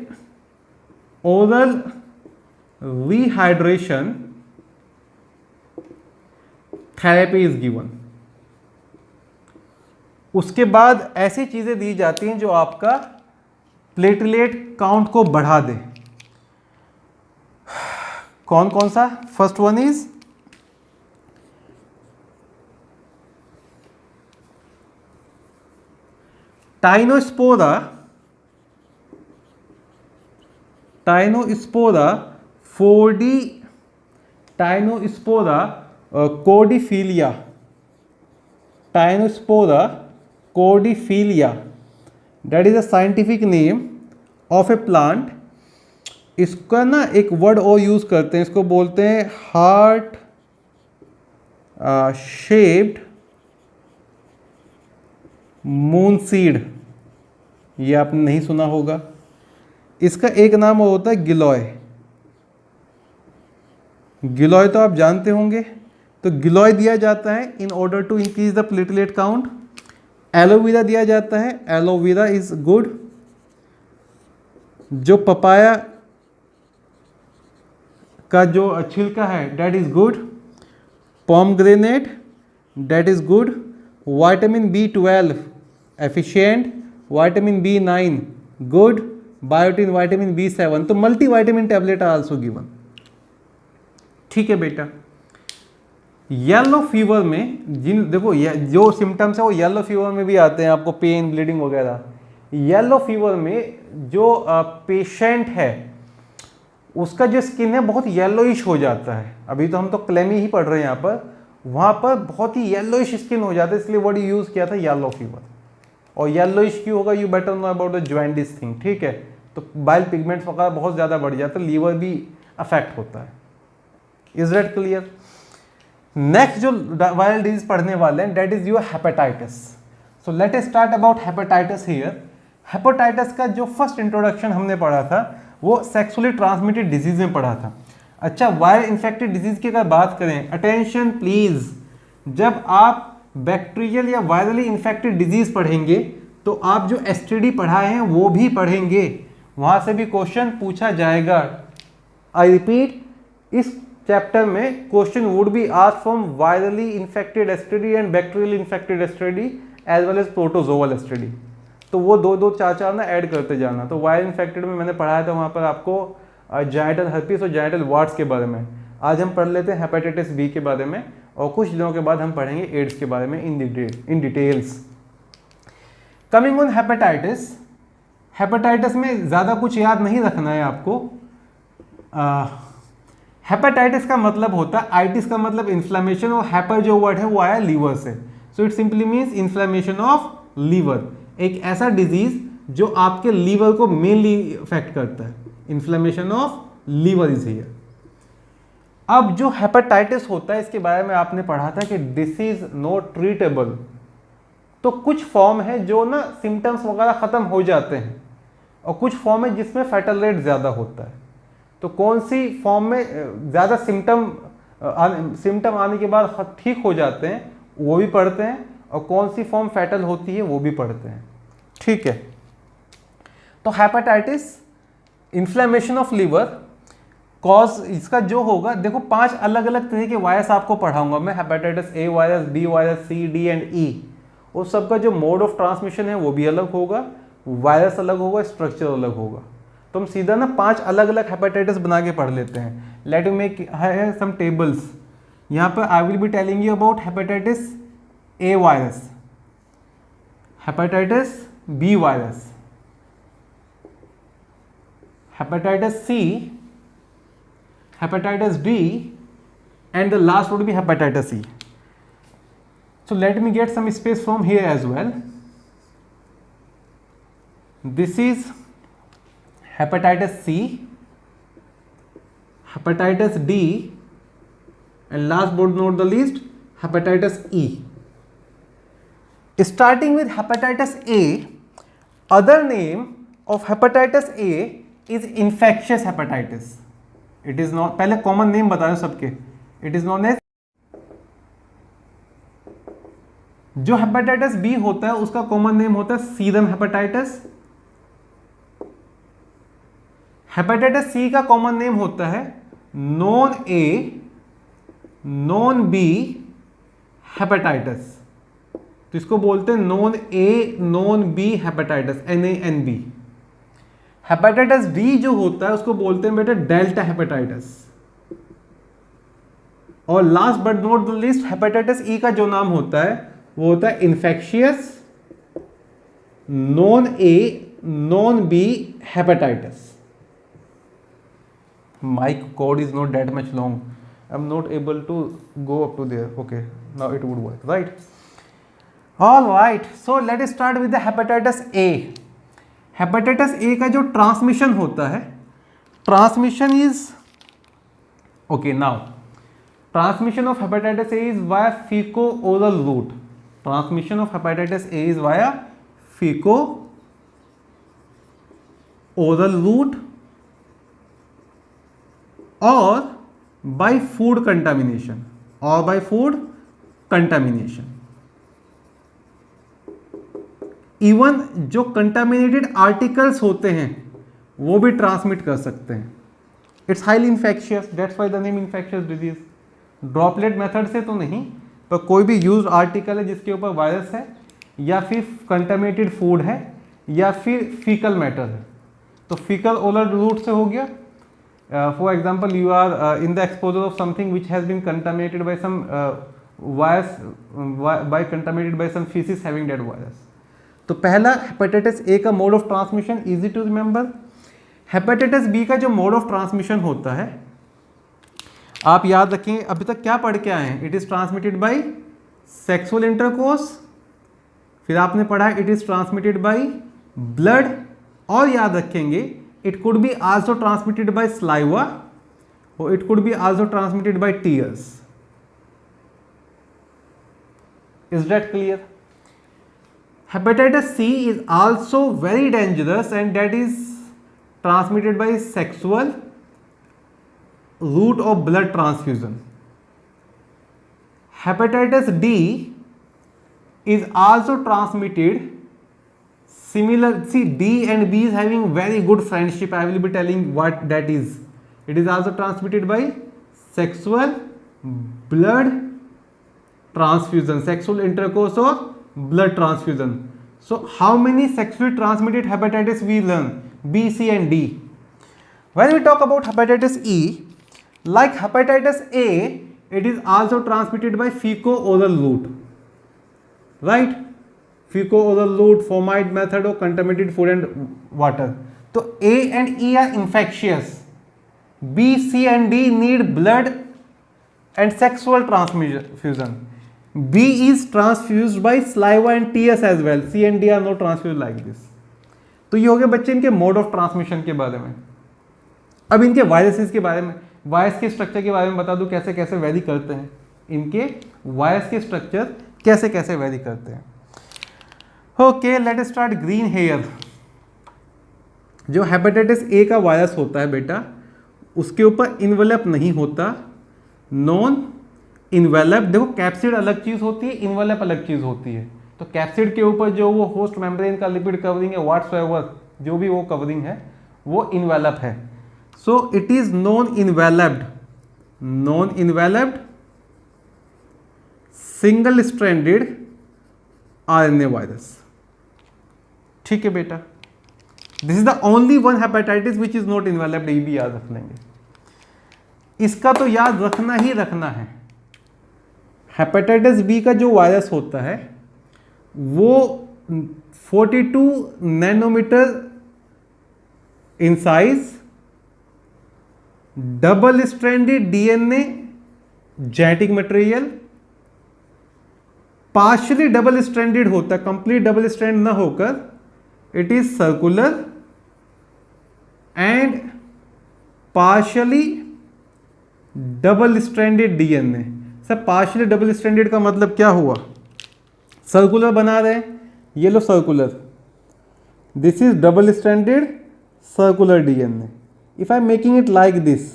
oral rehydration therapy is given. उसके बाद ऐसी चीजें दी जाती हैं जो आपका प्लेटलेट काउंट को बढ़ा दे। कौन कौन सा? First one is tinospora 4D, tinospora cordifolia, that is a scientific name of a plant. इसका ना एक वर्ड और यूज करते हैं, इसको बोलते हैं हार्ट शेप्ड मून सीड। ये आपने नहीं सुना होगा। इसका एक नाम और होता है गिलॉय। गिलॉय तो आप जानते होंगे। तो गिलॉय दिया जाता है in order to increase the platelet count. Aloe vera दिया जाता है, एलोवेरा इज गुड। जो पपाया का जो छिलका है that is good. Pomegranate that is good. Vitamin B12 efficient. Vitamin B9 good. Biotin vitamin B7। तो multi vitamin tablet are also given. ठीक है बेटा। येलो फीवर में देखो जो सिम्टम्स है वो येलो फीवर में भी आते हैं, आपको पेन, ब्लीडिंग वगैरह। येलो फीवर में जो पेशेंट है उसका जो स्किन है बहुत येलोइश हो जाता है। अभी तो हम तो क्लेमी ही पढ़ रहे हैं यहाँ पर, वहाँ पर बहुत ही येलोइश स्किन हो जाता है, इसलिए वर्ड यूज़ किया था येलो फीवर। और येलोइश क्यों होगा, you better know about the jaundice thing. ठीक है, तो बाइल पिगमेंट्स वगैरह बहुत ज़्यादा बढ़ जाता है, लीवर भी अफेक्ट होता है। Is that clear? नेक्स्ट जो वायरल डिजीज पढ़ने वाले हैं that is your hepatitis. So let us start about hepatitis here. Hepatitis का जो फर्स्ट इंट्रोडक्शन हमने पढ़ा था वो सेक्सुअली ट्रांसमिटेड डिजीज में पढ़ा था। अच्छा, वायरल इन्फेक्टेड डिजीज की अगर बात करें, अटेंशन प्लीज, जब आप बैक्टीरियल या वायरली इन्फेक्टेड डिजीज पढ़ेंगे तो आप जो एसटीडी पढ़ाए हैं वो भी पढ़ेंगे, वहां से भी क्वेश्चन पूछा जाएगा। आई रिपीट, इस चैप्टर में question would be asked from virally infected STD and bacterial infected STD as well as protozoal STD. तो वो दो चार ना ऐड करते जाना। तो वायरल इन्फेक्टेड में मैंने पढ़ाया था, वहाँ पर आपको जाइंटल हर्पीस और जाइंटल वार्ड्स के बारे में। आज हम पढ़ लेते हैं हेपेटाइटिस बी के बारे में, और कुछ दिनों के बाद हम पढ़ेंगे एड्स के बारे में in details. Coming on hepatitis, hepatitis में ज़्यादा कुछ याद नहीं रखना है आपको। हेपेटाइटिस का मतलब होता है, आइटिस का मतलब इन्फ्लेमेशन, और हेपर जो वर्ड है वो आया लीवर से। So it simply means inflammation of liver, एक ऐसा डिजीज जो आपके लीवर को मेनली इफेक्ट करता है। Inflammation of liver is here. अब जो हेपेटाइटिस होता है इसके बारे में आपने पढ़ा था कि दिस इज नॉट ट्रीटेबल। तो कुछ फॉर्म है जो ना सिम्टम्स वगैरह खत्म हो जाते हैं, और कुछ फॉर्म है जिसमें फैटल रेट ज़्यादा होता है। तो कौन सी फॉर्म में ज़्यादा सिम्टम आने के बाद ठीक हो जाते हैं वो भी पढ़ते हैं, और कौन सी फॉर्म फैटल होती है वो भी पढ़ते हैं। ठीक है, तो hepatitis, inflammation of liver, cause इसका जो होगा, देखो 5 अलग अलग तरह के वायरस आपको पढ़ाऊंगा मैं। Hepatitis A virus, B virus, C, D and E. उस सबका जो मोड ऑफ ट्रांसमिशन है वो भी अलग होगा, वायरस अलग होगा, स्ट्रक्चर अलग होगा। तो हम सीधा ना 5 अलग अलग हेपेटाइटिस बना के पढ़ लेते हैं। Let me make some tables. यहाँ पर I will be telling you about hepatitis A virus, hepatitis B virus, hepatitis C, hepatitis D, and the last would be hepatitis E. So let me get some space from here as well. This is hepatitis C, hepatitis D, and last but not the least, hepatitis E. Starting with hepatitis A, other name of hepatitis A is infectious hepatitis. It is not, पहले common name बता दो सबके। It is known as, जो hepatitis B होता है उसका common name होता है सीरम हेपेटाइटिस। हेपेटाइटिस सी का कॉमन नेम होता है non A non B hepatitis. तो इसको बोलते हैं non A non B hepatitis, NaNB। Hepatitis D जो होता है उसको बोलते हैं बेटा डेल्टा हेपेटाइटिस। और last but not the least hepatitis E का जो नाम होता है वो होता है infectious non A non B hepatitis. My code is not that much long. I'm not able to go up to there. Okay, now it would work, right? All right. So let us start with the hepatitis A. Hepatitis A का जो transmission होता है, transmission is okay now. Transmission of hepatitis A is via fecal-oral route. Transmission of hepatitis A is via fecal-oral oral route or by food contamination, or by food contamination. Even जो contaminated articles होते हैं वो भी transmit कर सकते हैं. It's highly infectious, that's why the name infectious disease. Droplet method से तो नहीं, पर कोई भी यूज आर्टिकल है जिसके ऊपर वायरस है, या फिर कंटामिनेटेड फूड है, या फिर फीकल मैटर है. तो फीकल ओरल रूट से हो गया. For example, you are in the exposure of something which has been contaminated by some virus, by contaminated by some faeces having that virus. तो पहला हेपेटाइटिस ए का mode of transmission easy to remember. Hepatitis B का जो mode of transmission होता है, आप याद रखेंगे, अभी तक क्या पढ़ के आए हैं? It is transmitted by sexual intercourse, फिर आपने पढ़ा it is transmitted by blood, और याद रखेंगे it could be also transmitted by saliva, और it could be also transmitted by tears. Is that clear? Hepatitis C is also very dangerous, and that is transmitted by sexual route of blood transfusion. Hepatitis D is also transmitted similar. See, D and B is having very good friendship. I will be telling what that is. It is also transmitted by sexual blood transfusion, sexual intercourse or blood transfusion. So how many sexually transmitted hepatitis we learn? B, C and D. When we talk about hepatitis E, like hepatitis A, it is also transmitted by fecal-oral route, right? Fecal-oral route, fomite method, or contaminated food and water. So A and E are infectious. B, C and D need blood and sexual transfusion. B is transfused by saliva and tears as well. C and D are not transfused like this. तो ये हो गया बच्चे इनके mode of transmission के बारे में. अब इनके वायरसेस के बारे में, वायरस के स्ट्रक्चर के बारे में बता दूं कैसे कैसे वेरी करते हैं. इनके वायरस के स्ट्रक्चर कैसे कैसे वेरी करते हैं. Okay, let us start. Green here. जो हेपेटाइटिस ए का वायरस होता है बेटा, उसके ऊपर इन्वेलप नहीं होता, नॉन इन्वेलप. देखो, कैप्सिड अलग चीज होती है, इन्वेलप अलग चीज होती है. तो कैप्सिड के ऊपर जो वो होस्ट मेम्ब्रेन का लिपिड कवरिंग है, व्हाट्सएवर जो भी वो कवरिंग है, वो इन्वेलप है. So it is non enveloped, non enveloped single stranded RNA virus. ठीक है बेटा, this is the only one hepatitis which is not enveloped. ये भी याद रख लेंगे, इसका तो याद रखना ही रखना है. हेपेटाइटिस बी का जो वायरस होता है वो 42 nanometre in size, double stranded DNA genetic material, partially double stranded होता है, कंप्लीट डबल स्ट्रैंड ना होकर it is circular and partially double stranded DNA. Sir, partially double stranded का मतलब क्या हुआ? सर्कुलर बना रहे हैं, ये लो circular, this is double stranded circular DNA. If I am making it like this,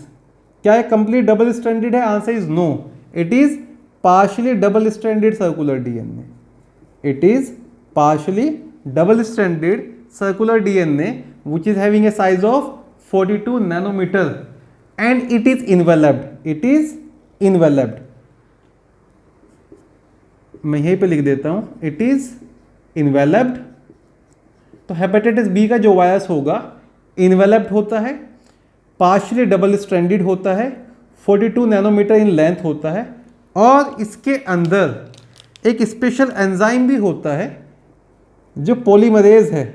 क्या ये कंप्लीट डबल स्ट्रैंडेड है? Answer is no, it is partially double stranded circular DNA. It is partially double stranded circular DNA which is having a size of 42 nanometer and it is enveloped. It is enveloped. मैं यहीं पे लिख देता हूं, it is enveloped. तो hepatitis B का जो virus होगा इन्वेलप्ड होता है, पार्शियली डबल स्ट्रैंडेड होता है, 42 नैनोमीटर इन लेंथ होता है, और इसके अंदर एक स्पेशल एंजाइम भी होता है जो पॉलीमरेज है,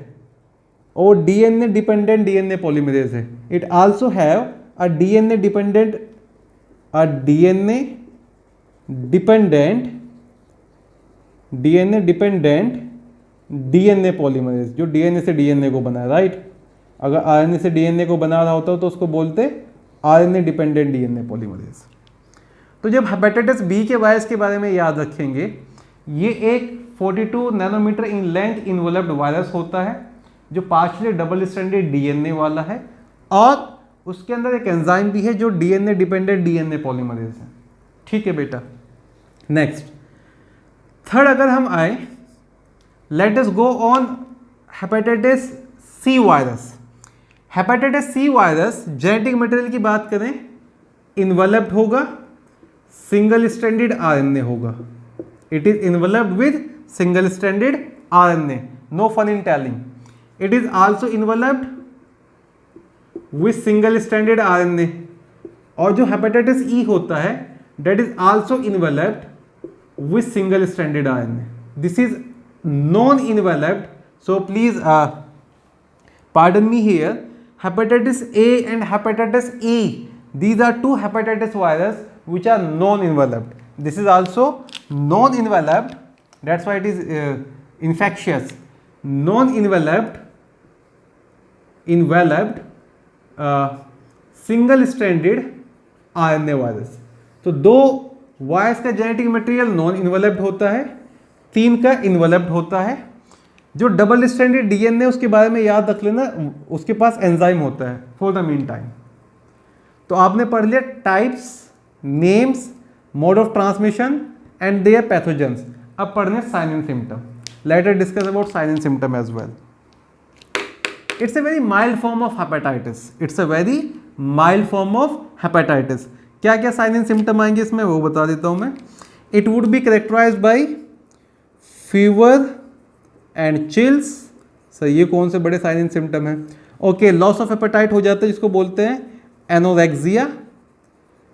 और डीएनए डिपेंडेंट डीएनए पॉलीमरेज है. It also have a DNA dependent DNA polymerase जो डीएनए से डीएनए को बना है, राइट. अगर आरएनए से डीएनए को बना रहा होता तो उसको बोलते आरएनए डिपेंडेंट डीएनए पॉलीमरेज. तो जब हेपेटाइटिस बी के वायरस के बारे में याद रखेंगे, ये एक 42 nanometre in length enveloped virus होता है, जो पार्शियली डबल स्ट्रैंडेड डीएनए वाला है, और उसके अंदर एक एंजाइम भी है जो डीएनए डिपेंडेंट डीएनए पॉलीमरेज है। ठीक है बेटा। नेक्स्ट थर्ड अगर हम आए, let us go on hepatitis C virus. Hepatitis C virus genetic material की बात करें, इन्वेलप्ड होगा, सिंगल स्ट्रैंडेड आरएनए होगा। It is enveloped with single stranded RNA, no fun in telling. It is also enveloped with single stranded RNA. और जो hepatitis E होता है that is also enveloped with single stranded RNA. This is non enveloped, so please pardon me here, hepatitis A and hepatitis E, these are two hepatitis virus which are non-enveloped. This is also non-enveloped, that's why it is infectious. Non-enveloped, enveloped single stranded RNA virus. तो दो virus का genetic material non enveloped होता है, 3 का enveloped होता है। जो double stranded DNA उसके बारे में याद रख लेना, उसके पास एंजाइम होता है फॉर द मीन टाइम। तो आपने पढ़ लिया types, names, mode of transmission and their pathogens. अब पढ़ने sign and symptom. Let us discuss about sign and symptom as well. It's a very mild form of hepatitis. It's a very mild form of hepatitis. क्या क्या sign and symptom आएंगे इसमें वो बता देता हूं मैं। It would be characterized by fever and chills. Sir ये कौन से बड़े साइन एंड सिम्टम है। ओके, लॉस ऑफ एपेटाइट हो जाता है जिसको बोलते हैं anorexia.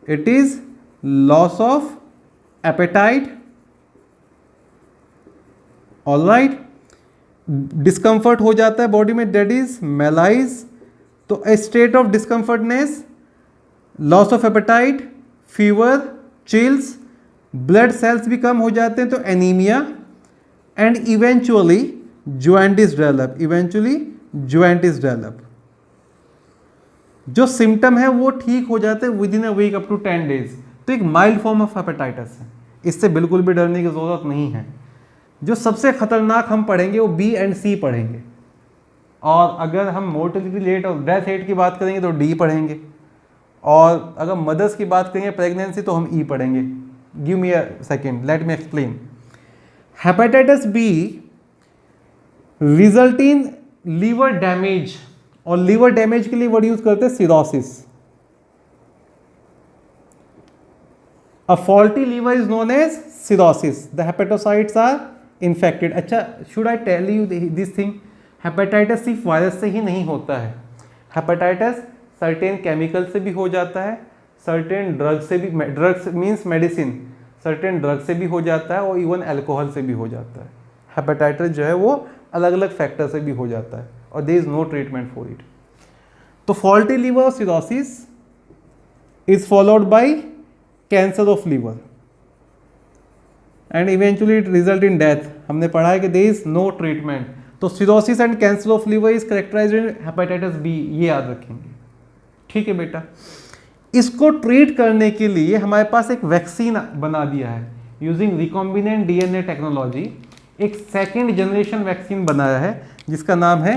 It is loss of appetite. Alright, discomfort हो जाता है बॉडी में, दैट इज मेलाइज। तो a state of discomfortness, loss of appetite, fever, chills, blood cells भी कम हो जाते हैं तो anaemia, and eventually jaundice develop, eventually jaundice develop। जो सिम्टम है वो ठीक हो जाते हैं within a week up to 10 days. तो एक माइल्ड फॉर्म ऑफ हेपेटाइटिस है, इससे बिल्कुल भी डरने की जरूरत नहीं है। जो सबसे खतरनाक हम पढ़ेंगे वो बी एंड सी पढ़ेंगे, और अगर हम मोर्टेलिटी रेट और डेथ रेट की बात करेंगे तो डी पढ़ेंगे, और अगर मदर्स की बात करेंगे प्रेगनेंसी तो हम ई पढ़ेंगे। Give me a second, let me explain. Hepatitis B result in liver damage, और लीवर डैमेज के लिए वर्ड यूज करते हैं cirrhosis. A faulty liver is known as cirrhosis. The hepatocytes are infected. अच्छा, should I tell you this thing, hepatitis सिर्फ virus से ही नहीं होता है। हेपेटाइटिस सर्टेन केमिकल से भी हो जाता है, सर्टेन ड्रग से भी, drugs means medicine, certain drug से भी हो जाता है, और इवन अल्कोहल से भी हो जाता है। हेपेटाइटिस जो है वो अलग अलग फैक्टर से भी हो जाता है, और there is no treatment for it. तो faulty liver cirrhosis is followed by cancer of liver and eventually it result in death. हमने पढ़ा है कि देयर इज नो ट्रीटमेंट। तो cirrhosis and cancer of liver is characterized in hepatitis B, ये याद रखेंगे। ठीक है बेटा। इसको ट्रीट करने के लिए हमारे पास एक वैक्सीन बना दिया है यूजिंग रिकॉम्बिनेंट डीएनए टेक्नोलॉजी। एक सेकेंड जनरेशन वैक्सीन बनाया है जिसका नाम है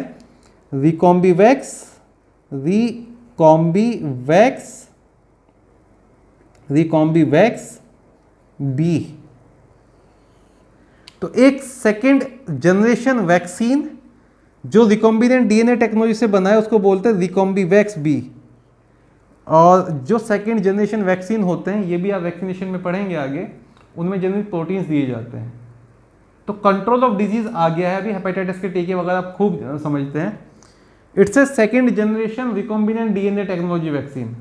रिकॉम्बीवैक्स, रिकॉम्बीवैक्स बी। तो एक सेकेंड जनरेशन वैक्सीन जो रिकॉम्बिनेंट डीएनए टेक्नोलॉजी से बना है उसको बोलते हैं रिकॉम्बीवैक्स बी। और जो सेकेंड जनरेशन वैक्सीन होते हैं, ये भी आप वैक्सीनेशन में पढ़ेंगे आगे, उनमें जेनेटिक प्रोटीन्स दिए जाते हैं। तो कंट्रोल ऑफ डिजीज आ गया है अभी, हेपेटाइटिस के टीके वगैरह आप खूब समझते हैं। It's a second generation recombinant DNA technology vaccine.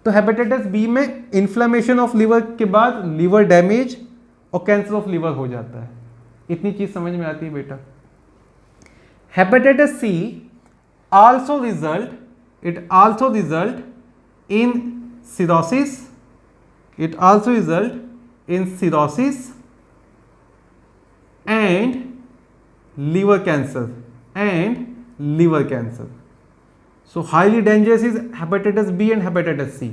तो हेपेटाइटिस बी में इन्फ्लेमेशन ऑफ लिवर के बाद लिवर डैमेज और कैंसर ऑफ लिवर हो जाता है। इतनी चीज समझ में आती है बेटा। Hepatitis C also result in cirrhosis, it also result in cirrhosis and liver cancer, so highly dangerous is hepatitis B and hepatitis C।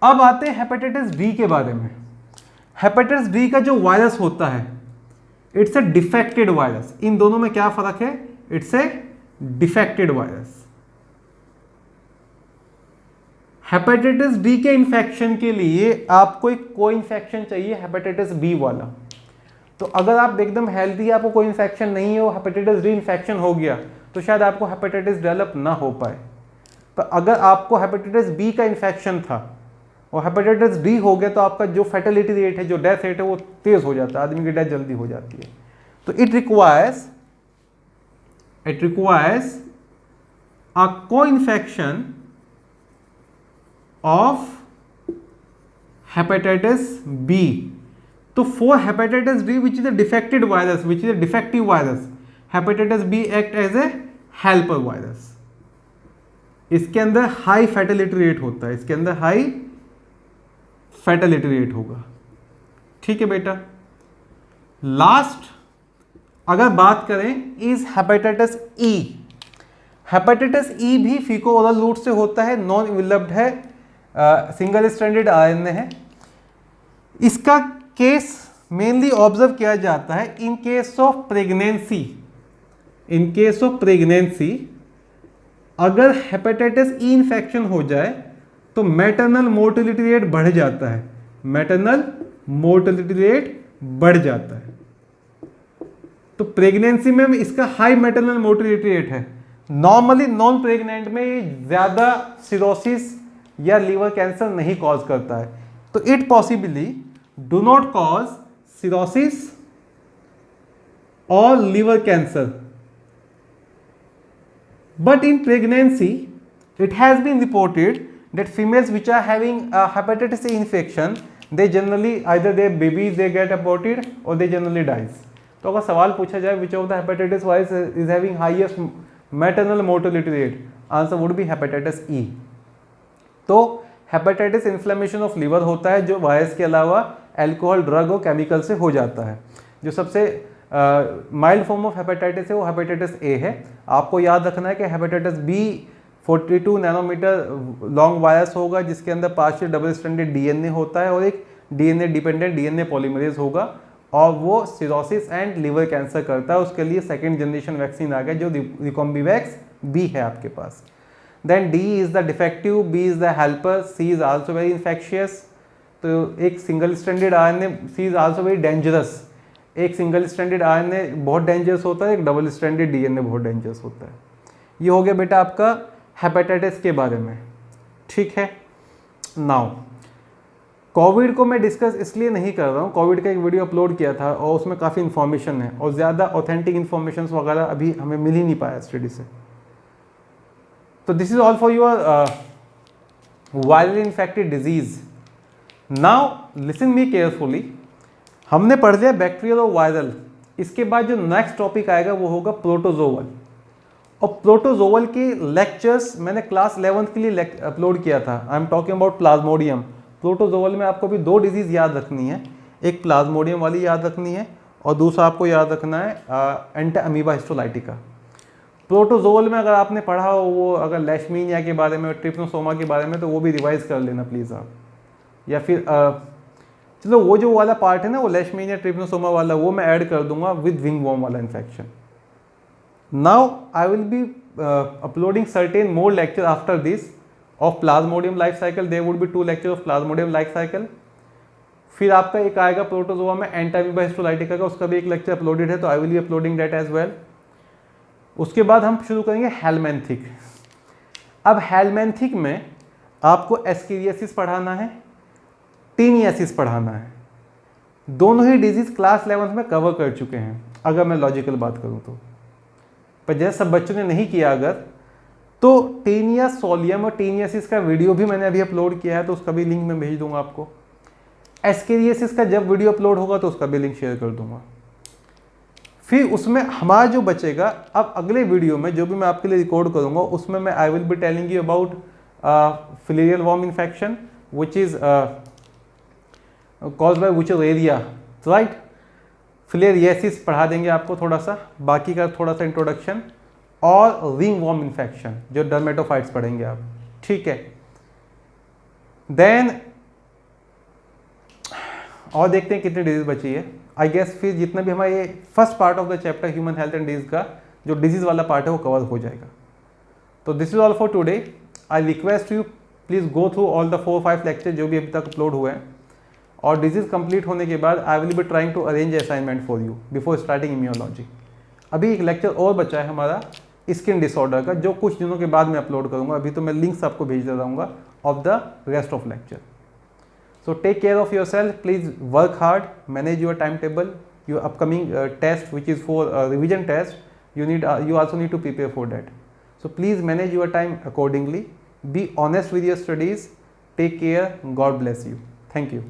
अब आते हैं हेपेटाइटिस बी के बारे में। हेपेटाइटिस बी का जो वायरस होता है इट्स अ डिफेक्टेड वायरस। इन दोनों में क्या फर्क है, it's a defected virus. Hepatitis B के इन्फेक्शन के लिए आपको एक को इन्फेक्शन चाहिए हेपेटाइटिस बी वाला। तो अगर आप एकदम हेल्दी, आपको कोई इन्फेक्शन नहीं हो, हेपेटाइटिस डी इन्फेक्शन हो गया तो शायद आपको हेपेटाइटिस डेवलप ना हो पाए। पर अगर आपको हेपेटाइटिस बी का इन्फेक्शन था और हेपेटाइटिस डी हो गया तो आपका जो फैटेलिटी रेट है, जो डेथ रेट है, वो तेज हो जाता है, आदमी की डेथ जल्दी हो जाती है। तो it requires a co infection of hepatitis B. तो for hepatitis B which is a defected virus, which is a defective virus, hepatitis B act as a helper virus. इसके अंदर हाई फैटेलिटी रेट होता है, इसके अंदर high fatality rate होगा। ठीक है बेटा। लास्ट अगर बात करें is hepatitis E. Hepatitis E भी फीको ओरल रूट से होता है, नॉन इन्वेलप्ड है, सिंगल स्ट्रैंडेड आरएनए है। इसका केस मेनली ऑब्जर्व किया जाता है इन case of pregnancy. In case of pregnancy अगर हेपेटाइटिस ई इन्फेक्शन हो जाए तो मैटरनल मोर्टेलिटी रेट बढ़ जाता है, मैटरनल मोर्टेलिटी रेट बढ़ जाता है। तो प्रेगनेंसी में इसका हाई मैटरनल मोर्टेलिटी रेट है। नॉर्मली नॉन प्रेग्नेंट में ज्यादा सिरोसिस या लीवर कैंसर नहीं कॉज करता है, तो it possibly do not cause cirrhosis और liver cancer. But in pregnancy, it has been reported that females which are having a hepatitis A infection, they generally either their babies they get aborted or they generally dies. तो अगर सवाल पूछा जाए which of the hepatitis virus is having highest maternal mortality rate, answer would be hepatitis E. तो hepatitis inflammation of liver होता है जो virus के अलावा एल्कोहल, ड्रग और केमिकल से हो जाता है। जो सबसे माइल्ड फॉर्म ऑफ हेपेटाइटिस है वो हेपेटाइटिस ए है। आपको याद रखना है कि hepatitis B 42 nanometre long virus होगा जिसके अंदर पार्शियल डबल स्ट्रैंडेड डीएनए होता है और एक डीएनए डिपेंडेंट डीएनए पॉलीमरेज होगा और वो सिरोसिस एंड लीवर कैंसर करता है। उसके लिए सेकेंड जनरेशन वैक्सीन आ गया जो रिकॉम्बिवैक्स बी है आपके पास। Then D is the defective, B is the helper, C is also very infectious. तो एक single stranded RNA, C is also very dangerous. एक सिंगल स्ट्रैंडेड आरएनए बहुत डेंजरस होता है, एक डबल स्ट्रैंडेड डीएनए बहुत डेंजरस होता है। ये हो गया बेटा आपका हेपेटाइटिस के बारे में। ठीक है। नाउ कोविड को मैं डिस्कस इसलिए नहीं कर रहा हूँ, कोविड का एक वीडियो अपलोड किया था और उसमें काफ़ी इन्फॉर्मेशन है और ज़्यादा ऑथेंटिक इन्फॉर्मेशन वगैरह अभी हमें मिल ही नहीं पाया स्टडी से। तो this is all for your viral infected disease. Now listen me carefully. हमने पढ़ लिया बैक्टीरियल और वायरल। इसके बाद जो नेक्स्ट टॉपिक आएगा वो होगा प्रोटोजोवल। और प्रोटोजोवल के लेक्चर्स मैंने क्लास 11th के लिए अपलोड किया था। I am talking about plasmodium. Protozoal में आपको भी दो डिजीज़ याद रखनी है, एक प्लाज्मोडियम वाली याद रखनी है और दूसरा आपको याद रखना है एंटा अमीबा हिस्टोलाइटिका। प्रोटोजोवल में अगर आपने पढ़ा हो वो अगर लेशमीनिया के बारे में, ट्रिप्नोसोमा के बारे में, तो वो भी रिवाइज कर लेना प्लीज़ आप। या फिर चलो वो जो वाला पार्ट है ना वो लेशमीनिया ट्रिप्नोसोमा वाला वो मैं ऐड कर दूंगा विद विंग वॉर्म वाला infection. Now I will be uploading certain more lecture after this of plasmodium life cycle. There would be 2 lecture of plasmodium life cycle. फिर आपका एक आएगा प्रोटोजोआ में एंटा अमीबा हिस्टोलाइटिका का, उसका भी एक लेक्चर अपलोडेड है, तो I will be uploading that as well. उसके बाद हम शुरू करेंगे हेलमेंथिक। अब हेलमेंथिक में आपको एस्केरियासिस पढ़ाना है, टीनियासिस पढ़ाना है। दोनों ही डिजीज क्लास 11th में कवर कर चुके हैं अगर मैं लॉजिकल बात करूं तो, पर जैसे सब बच्चों ने नहीं किया अगर, तो टीनिया सोलियम और टीनियासिस का वीडियो भी मैंने अभी अपलोड किया है, तो उसका भी लिंक मैं भेज दूंगा आपको। एस्केरियासिस का जब वीडियो अपलोड होगा तो उसका भी लिंक शेयर कर दूंगा। फिर उसमें हमारा जो बचेगा, अब अगले वीडियो में जो भी मैं आपके लिए रिकॉर्ड करूंगा उसमें मैं I will be telling you about filarial worm infection which is cause by wuchereria, right. Filariasis पढ़ा देंगे आपको थोड़ा सा, बाकी का थोड़ा सा इंट्रोडक्शन, और रिंग वॉर्म इन्फेक्शन जो डर्मेटोफाइट्स पढ़ेंगे आप। ठीक है। देन और देखते हैं कितनी डिजीज बची है। आई गेस फिर जितना भी हमारा ये first part of the chapter human health and disease का जो डिजीज़ वाला पार्ट है वो कवर हो जाएगा। तो this is all for today. I request you please go through all the 4-5 lecture जो भी अभी तक अपलोड हुए हैं, और डिजीज़ कंप्लीट होने के बाद I will be trying to arrange assignment for you before starting immunology. अभी एक लेक्चर और बचा है हमारा स्किन डिसऑर्डर का, जो कुछ दिनों के बाद मैं अपलोड करूँगा। अभी तो मैं लिंक्स आपको भेज दे रहूँगा of the rest of lecture. So take care of yourself, please work hard, manage your timetable, your upcoming test which is for revision test, you also need to prepare for that. So please manage your time accordingly, be honest with your studies, take care, God bless you. Thank you.